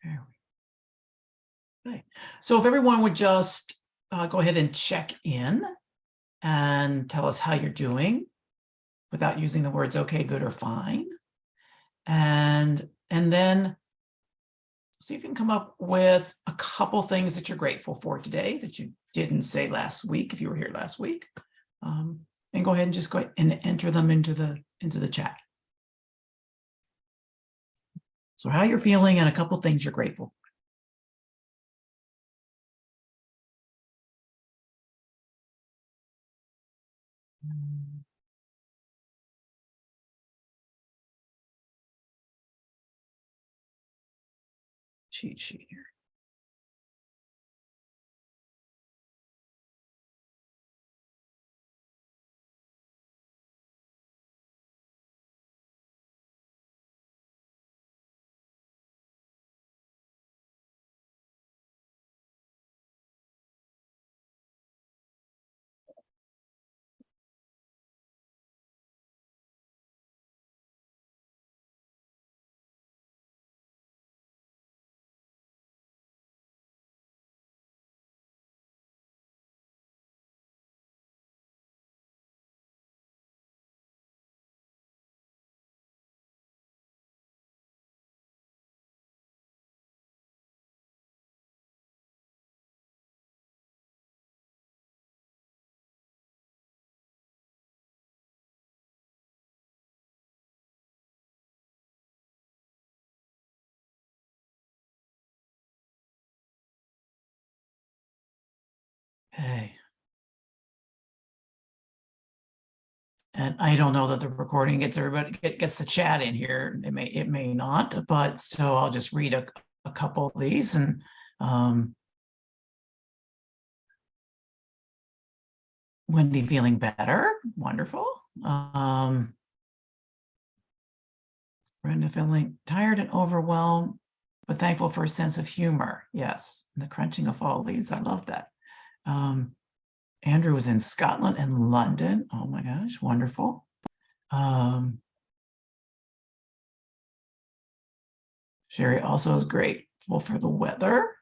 There we go. Okay. So if everyone would just go ahead and check in and tell us how you're doing without using the words okay, good, or fine. And then see if you can come up with a couple things that you're grateful for today that you didn't say last week, if you were here last week. And go ahead and just go ahead and enter them into the chat. So how you're feeling and a couple things you're grateful for. Cheat sheet here. Hey. And I don't know that the recording gets everybody gets the chat in here. It may not, but so I'll just read a couple of these and Wendy feeling better. Wonderful. Brenda feeling tired and overwhelmed, but thankful for a sense of humor. Yes. The crunching of fall leaves. I love that. Andrew was in Scotland and London. Oh my gosh, wonderful. Sherry also is grateful for the weather.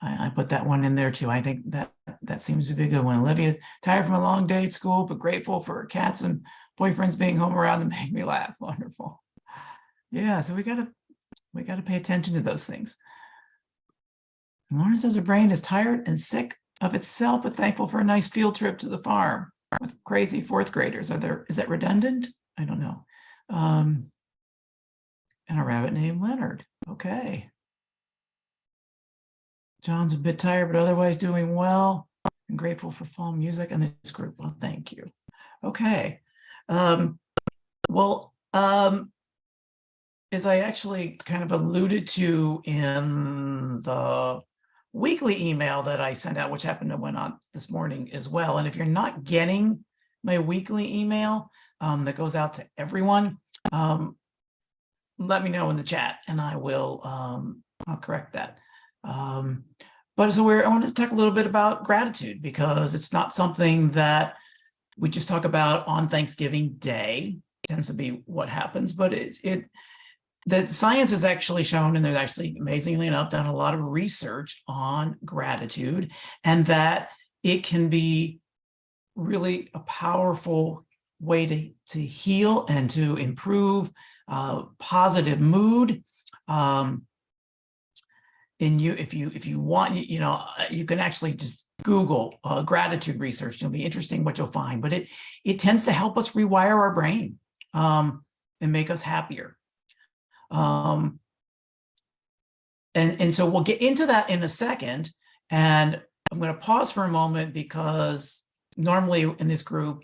I put that one in there too. I think that seems to be a good one. Olivia's tired from a long day at school, but grateful for her cats and boyfriends being home around and make me laugh. Wonderful. Yeah, so we gotta pay attention to those things. And Lauren says her brain is tired and sick of itself, but thankful for a nice field trip to the farm with crazy fourth graders. Is that redundant? I don't know. And a rabbit named Leonard. Okay. John's a bit tired, but otherwise doing well. I'm grateful for fall music and this group. Well, thank you. Okay. As I actually kind of alluded to in the weekly email that I sent out, which happened to went on this morning as well. And if you're not getting my weekly email that goes out to everyone, let me know in the chat and I will I'll correct that. But so I wanted to talk a little bit about gratitude because it's not something that we just talk about on Thanksgiving Day. It tends to be what happens, but the science has actually shown, and there's actually amazingly enough done a lot of research on gratitude, and that it can be really a powerful way to heal and to improve positive mood. And if you want, you can actually just Google gratitude research. It'll be interesting what you'll find, but it tends to help us rewire our brain and make us happier. And so we'll get into that in a second. And I'm going to pause for a moment because normally in this group,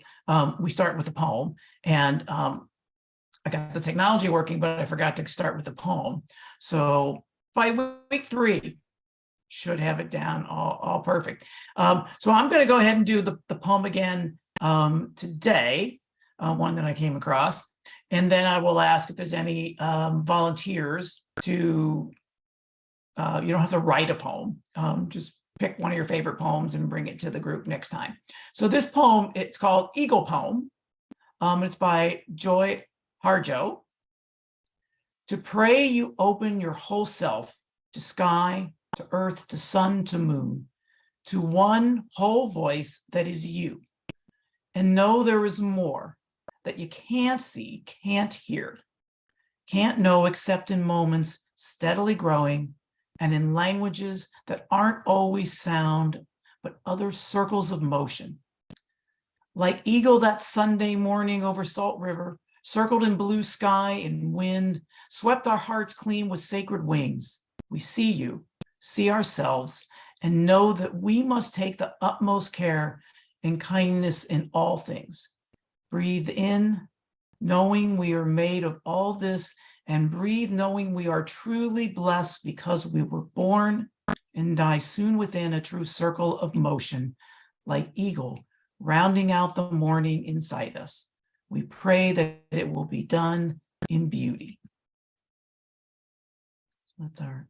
we start with a poem. And I got the technology working, but I forgot to start with the poem. So by week 3, should have it down all perfect. So I'm going to go ahead and do the poem again today, one that I came across. And then I will ask if there's any volunteers to, you don't have to write a poem, just pick one of your favorite poems and bring it to the group next time. So this poem, it's called Eagle Poem. It's by Joy Harjo. To pray, you open your whole self to sky, to earth, to sun, to moon, to one whole voice that is you. And know there is more that you can't see, can't hear, can't know except in moments steadily growing and in languages that aren't always sound, but other circles of motion. Like eagle that Sunday morning over Salt River, circled in blue sky and wind, swept our hearts clean with sacred wings. We see you, see ourselves, and know that we must take the utmost care and kindness in all things. Breathe in, knowing we are made of all this, and breathe knowing we are truly blessed because we were born and die soon within a true circle of motion, like eagle, rounding out the morning inside us. We pray that it will be done in beauty. That's our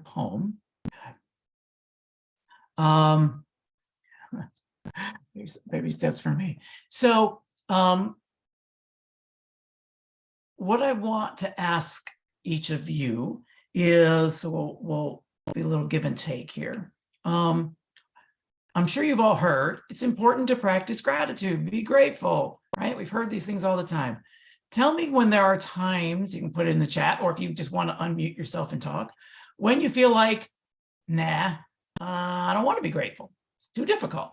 poem. Baby steps for me. So what I want to ask each of you is, so we'll be a little give and take here. I'm sure you've all heard it's important to practice gratitude, be grateful, right? We've heard these things all the time. Tell me when there are times, you can put it in the chat, or if you just want to unmute yourself and talk, when you feel like, nah, I don't want to be grateful. It's too difficult.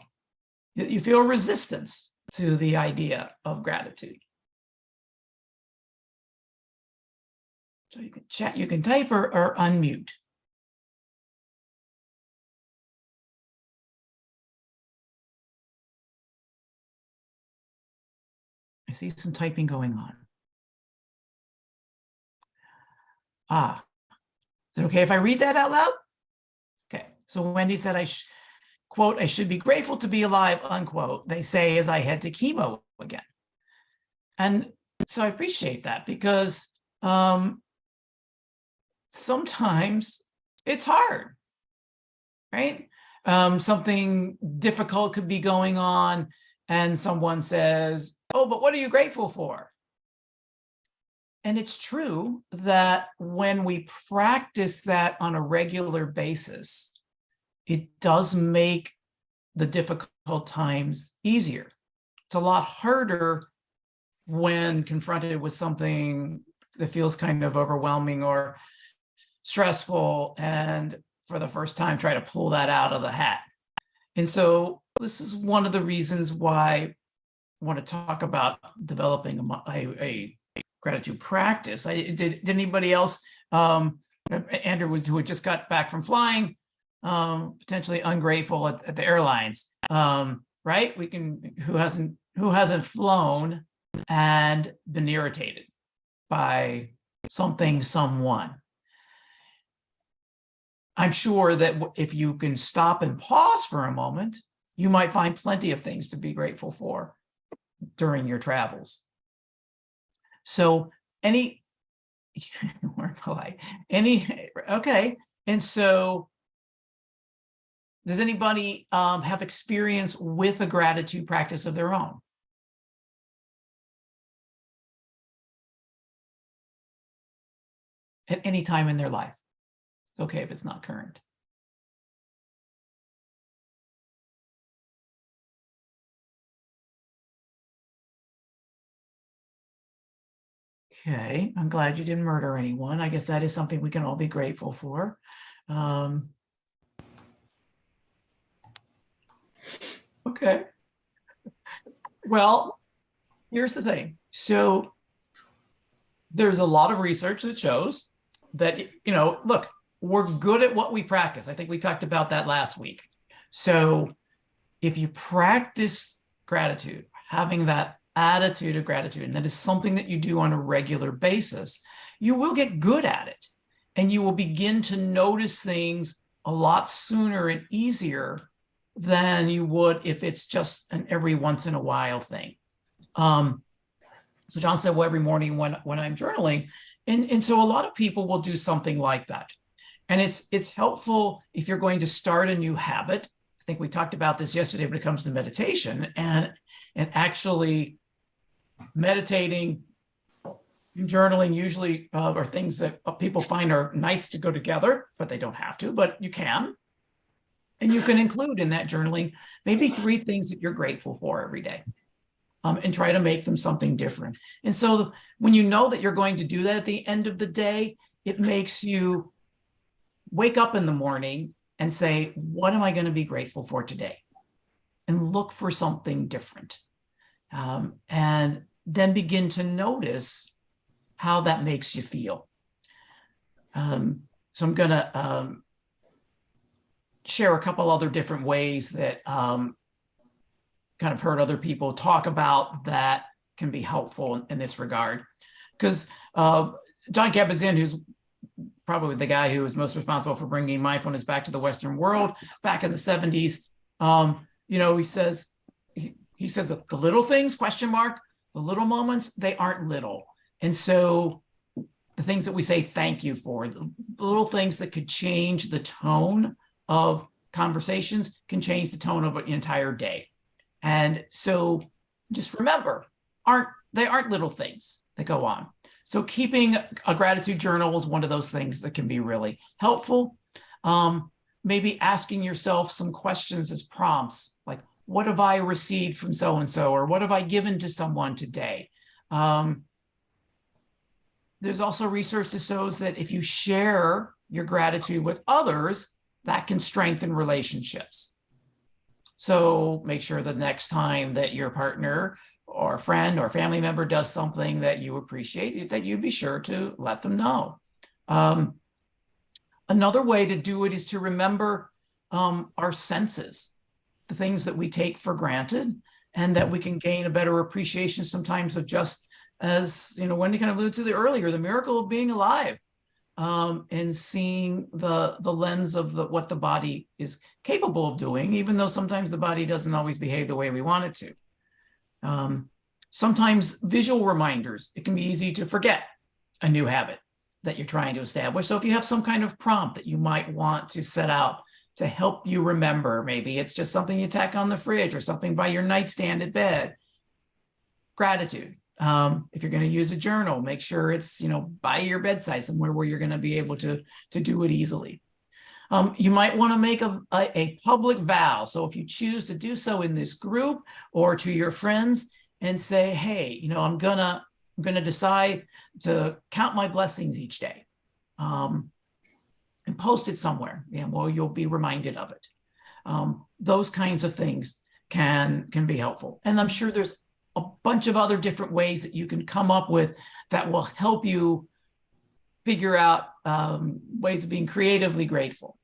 You feel resistance to the idea of gratitude. So you can chat, you can type or unmute. I see some typing going on. Is it okay if I read that out loud? Okay, so Wendy said, quote, I should be grateful to be alive, unquote, they say as I head to chemo again. And so I appreciate that because sometimes it's hard, right? Something difficult could be going on and someone says, oh, but what are you grateful for? And it's true that when we practice that on a regular basis, it does make the difficult times easier. It's a lot harder when confronted with something that feels kind of overwhelming or stressful, and for the first time, try to pull that out of the hat. And so this is one of the reasons why I want to talk about developing a gratitude practice. Did anybody else, Andrew who had just got back from flying, potentially ungrateful at the airlines, right? Who hasn't flown and been irritated by someone. I'm sure that if you can stop and pause for a moment, you might find plenty of things to be grateful for during your travels. So okay. And so does anybody have experience with a gratitude practice of their own? At any time in their life? It's okay if it's not current. Okay, I'm glad you didn't murder anyone. I guess that is something we can all be grateful for. Okay. Well, here's the thing. So there's a lot of research that shows that, look, we're good at what we practice. I think we talked about that last week. So if you practice gratitude, having that attitude of gratitude, and that is something that you do on a regular basis, you will get good at it. And you will begin to notice things a lot sooner and easier than you would if it's just an every once in a while thing. So John said, well, every morning when I'm journaling. And so a lot of people will do something like that. And it's helpful if you're going to start a new habit. I think we talked about this yesterday when it comes to meditation and actually meditating And journaling usually are things that people find are nice to go together, but they don't have to, but you can. And you can include in that journaling maybe 3 things that you're grateful for every day, and try to make them something different. And so when you know that you're going to do that at the end of the day, it makes you wake up in the morning and say, what am I going to be grateful for today? And look for something different. And then begin to notice how that makes you feel. So I'm going to share a couple other different ways that kind of heard other people talk about that can be helpful in this regard. Because John Kabat-Zinn, who's probably the guy who was most responsible for bringing mindfulness back to the Western world back in the 70s, he says that the little things, the little moments, they aren't little. And so the things that we say thank you for, the little things that could change the tone of conversations can change the tone of an entire day. And so just remember, they aren't little things that go on. So keeping a gratitude journal is one of those things that can be really helpful. Maybe asking yourself some questions as prompts, like, what have I received from so-and-so, or what have I given to someone today? There's also research that shows that if you share your gratitude with others, that can strengthen relationships. So make sure the next time that your partner or friend or family member does something that you appreciate, that you be sure to let them know. Another way to do it is to remember our senses, the things that we take for granted, and that we can gain a better appreciation sometimes of, just as Wendy kind of alluded to earlier, the miracle of being alive, and seeing the lens of what the body is capable of doing, even though sometimes the body doesn't always behave the way we want it to. Sometimes visual reminders, it can be easy to forget a new habit that you're trying to establish. So if you have some kind of prompt that you might want to set out to help you remember, maybe it's just something you tack on the fridge or something by your nightstand at bed. Gratitude. If you're going to use a journal, make sure it's by your bedside, somewhere where you're going to be able to do it easily. You might want to make a public vow. So if you choose to do so in this group or to your friends, and say, hey, I'm gonna decide to count my blessings each day, and post it somewhere. Well, you'll be reminded of it. Those kinds of things can be helpful. And I'm sure there's a bunch of other different ways that you can come up with that will help you figure out ways of being creatively grateful,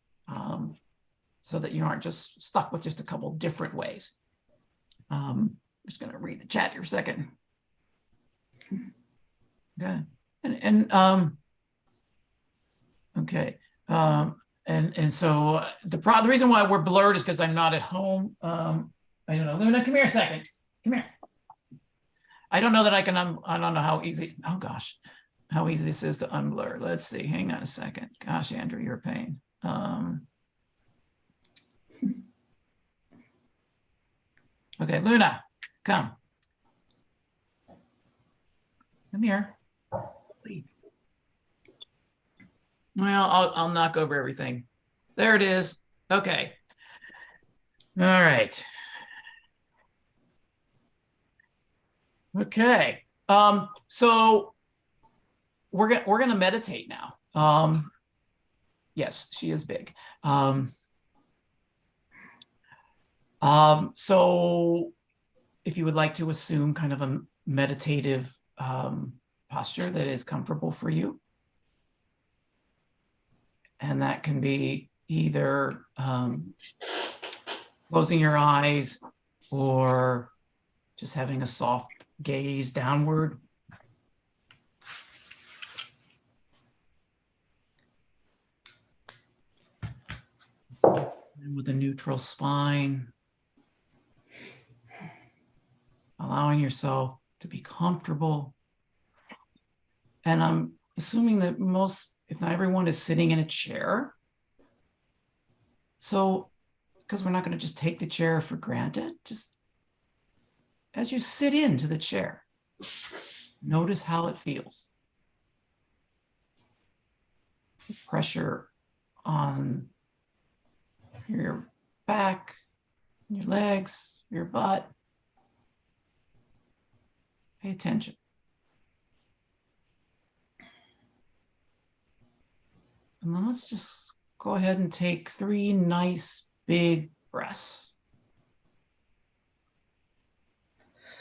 so that you aren't just stuck with just a couple different ways. I'm just going to read the chat here a second. Okay. Okay. And so the reason why we're blurred is because I'm not at home. I don't know. Luna, come here a second. Come here. I don't know that I can, I don't know how easy, oh gosh, how easy this is to unblur. Let's see. Hang on a second. Gosh, Andrew, you're a pain. Okay, Luna, come. Come here. Well, I'll knock over everything. There it is. Okay. All right. Okay. So we're gonna meditate now. Yes, she is big. So if you would like to assume kind of a meditative posture that is comfortable for you, and that can be either closing your eyes or just having a soft gaze downward. And with a neutral spine, allowing yourself to be comfortable. And I'm assuming that most, if not everyone, is sitting in a chair. So, because we're not going to just take the chair for granted, just as you sit into the chair, notice how it feels. pressure on your back, your legs, your butt. Pay attention. And then let's just go ahead and take 3 nice big breaths.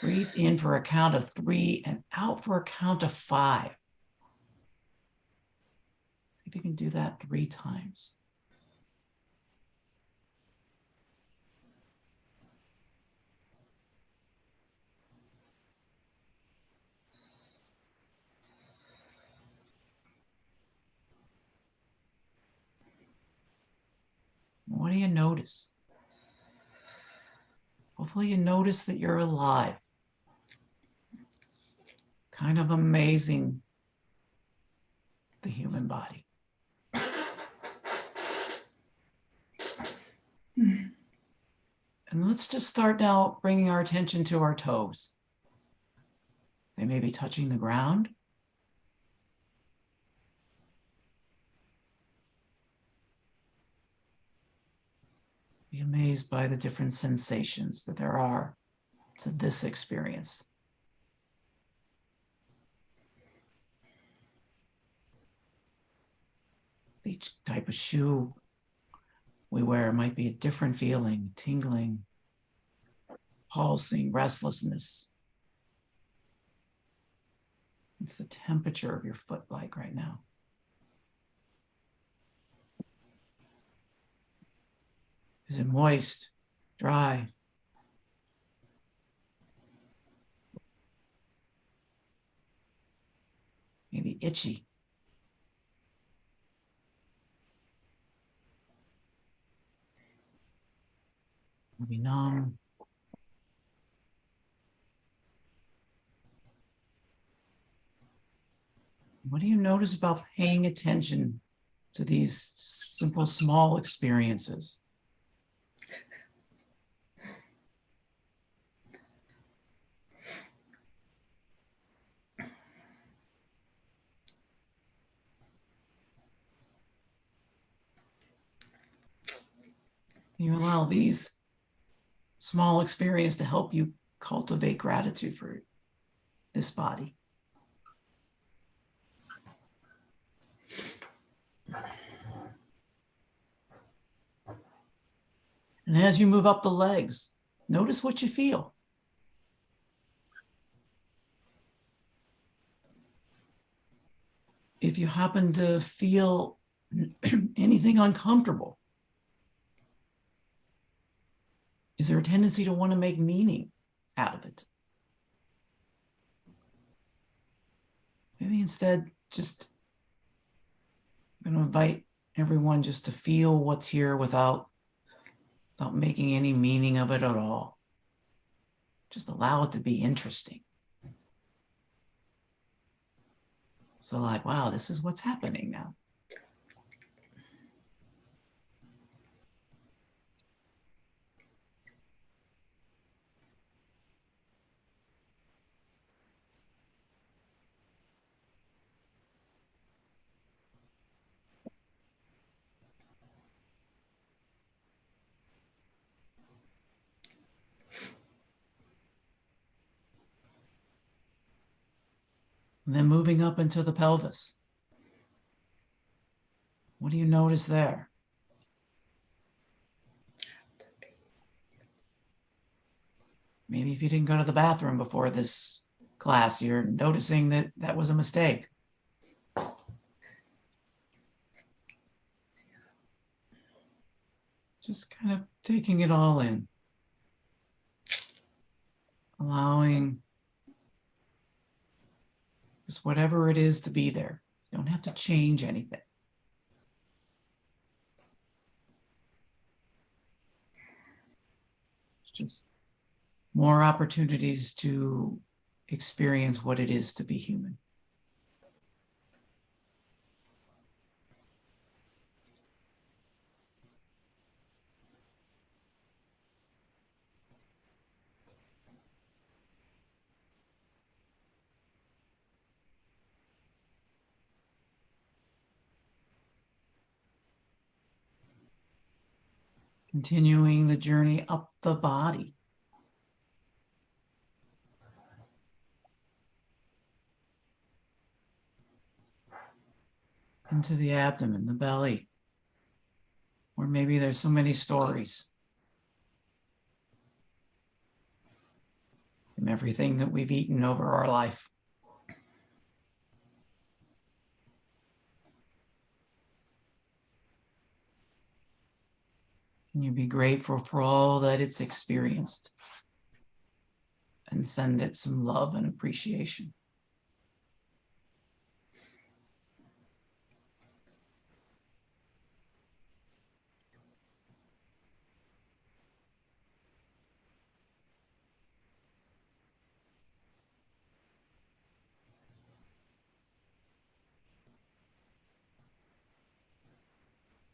Breathe in for a count of 3 and out for a count of 5. See if you can do that 3 times. What do you notice? Hopefully you notice that you're alive. Kind of amazing, the human body. And let's just start now bringing our attention to our toes. They may be touching the ground. Be amazed by the different sensations that there are to this experience. Each type of shoe we wear might be a different feeling, tingling, pulsing, restlessness. It's the temperature of your foot like right now. Is it moist, dry? Maybe itchy. Maybe numb. What do you notice about paying attention to these simple, small experiences? You allow these small experiences to help you cultivate gratitude for this body. And as you move up the legs, notice what you feel. If you happen to feel anything uncomfortable, is there a tendency to want to make meaning out of it? Maybe instead, just I'm going to invite everyone just to feel what's here without making any meaning of it at all. Just allow it to be interesting. So like, wow, this is what's happening now. And then moving up into the pelvis. What do you notice there? Maybe if you didn't go to the bathroom before this class, you're noticing that that was a mistake. Just kind of taking it all in. Allowing just whatever it is to be there. You don't have to change anything. It's just more opportunities to experience what it is to be human. Continuing the journey up the body. Into the abdomen, the belly, where maybe there's so many stories from everything that we've eaten over our life. Can you be grateful for all that it's experienced and send it some love and appreciation?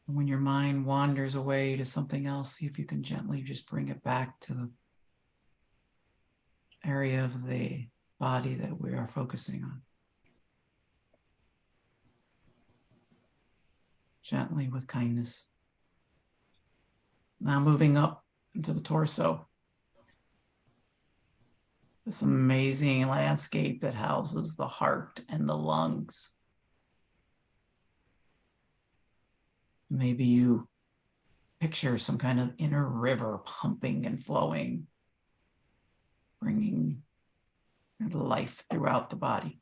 And when your mind wanders away to something else, see if you can gently just bring it back to the area of the body that we are focusing on. Gently with kindness. Now moving up into the torso. This amazing landscape that houses the heart and the lungs. Maybe you picture some kind of inner river pumping and flowing, bringing life throughout the body.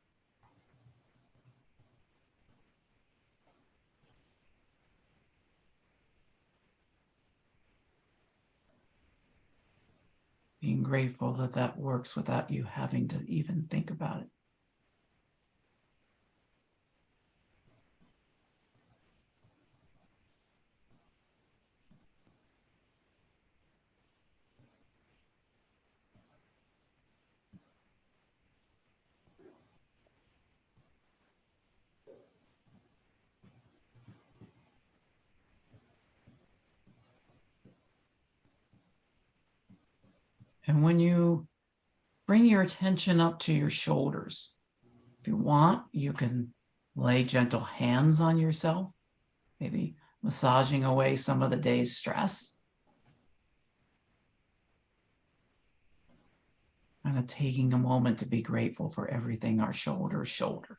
Being grateful that that works without you having to even think about it. And when you bring your attention up to your shoulders, if you want, you can lay gentle hands on yourself, maybe massaging away some of the day's stress. Kind of taking a moment to be grateful for everything our shoulders shoulder.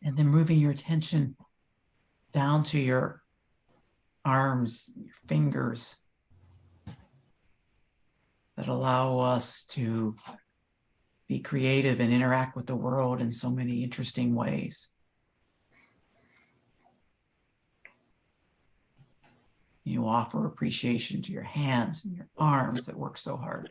And then moving your attention down to your arms, your fingers that allow us to be creative and interact with the world in so many interesting ways. You offer appreciation to your hands and your arms that work so hard.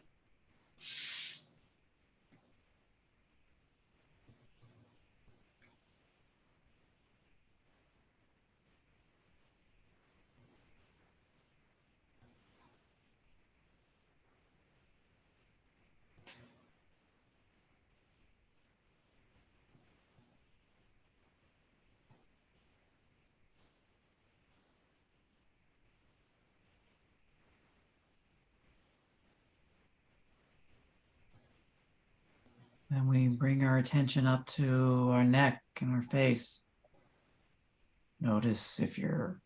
Then we bring our attention up to our neck and our face. Notice if your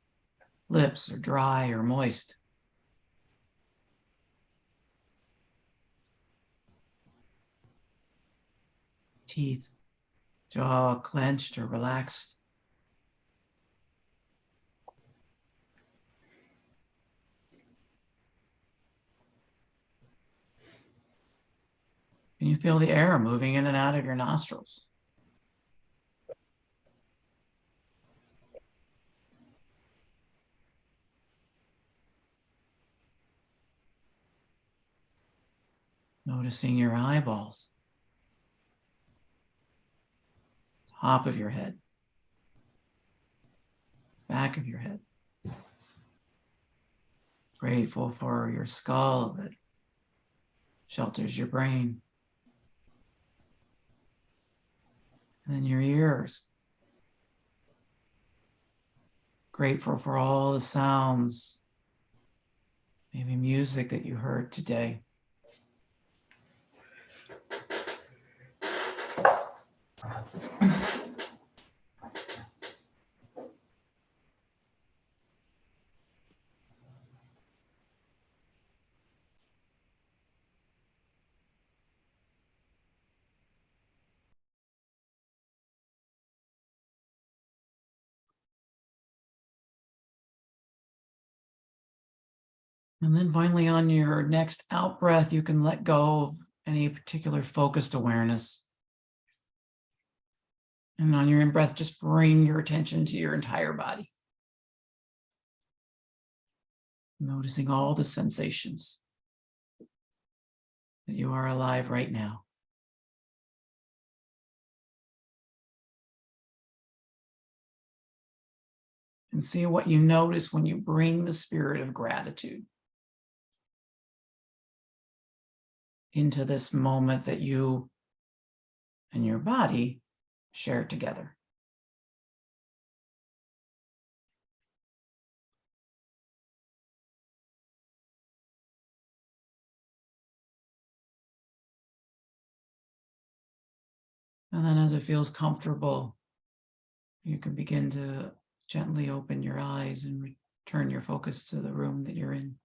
lips are dry or moist. Teeth, jaw clenched or relaxed. Can you feel the air moving in and out of your nostrils? Noticing your eyeballs, top of your head, back of your head. Grateful for your skull that shelters your brain. And then your ears. Grateful for all the sounds, maybe music that you heard today. And then finally, on your next out breath, you can let go of any particular focused awareness. And on your in breath, just bring your attention to your entire body. Noticing all the sensations that you are alive right now. And see what you notice when you bring the spirit of gratitude into this moment that you and your body share together. And then as it feels comfortable, you can begin to gently open your eyes and return your focus to the room that you're in.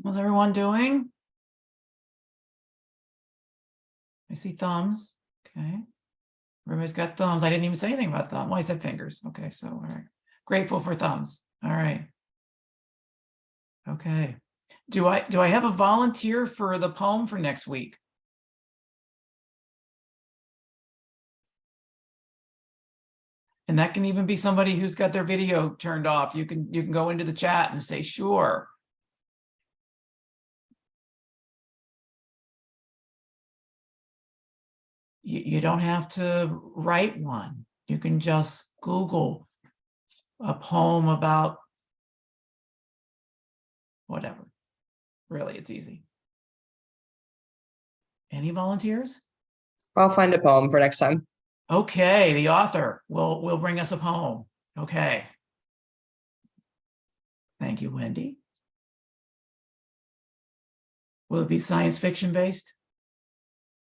How's everyone doing? I see thumbs. Okay. Everybody's got thumbs. I didn't even say anything about thumbs. Well, I said fingers. Okay, so all right. Grateful for thumbs. All right. Okay. Do I have a volunteer for the poem for next week? And that can even be somebody who's got their video turned off. You can go into the chat and say, sure. You don't have to write one. You can just Google a poem about whatever. Really, it's easy. Any volunteers? I'll find a poem for next time. Okay, the author will bring us a poem. Okay. Thank you, Wendy. Will it be science fiction based?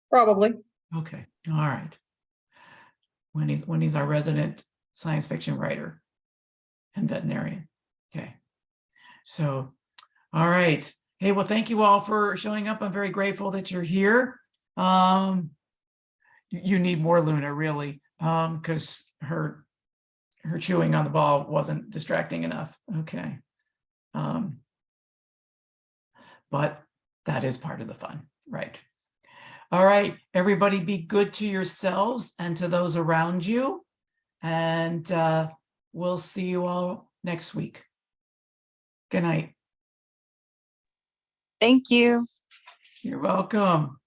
Probably. Okay, all right. Wendy's our resident science fiction writer and veterinarian. Okay, so, all right. Hey, well, thank you all for showing up. I'm very grateful that you're here. You need more Luna, really, because her chewing on the ball wasn't distracting enough. Okay. But that is part of the fun, right? All right, everybody be good to yourselves and to those around you. And we'll see you all next week. Good night. Thank you. You're welcome.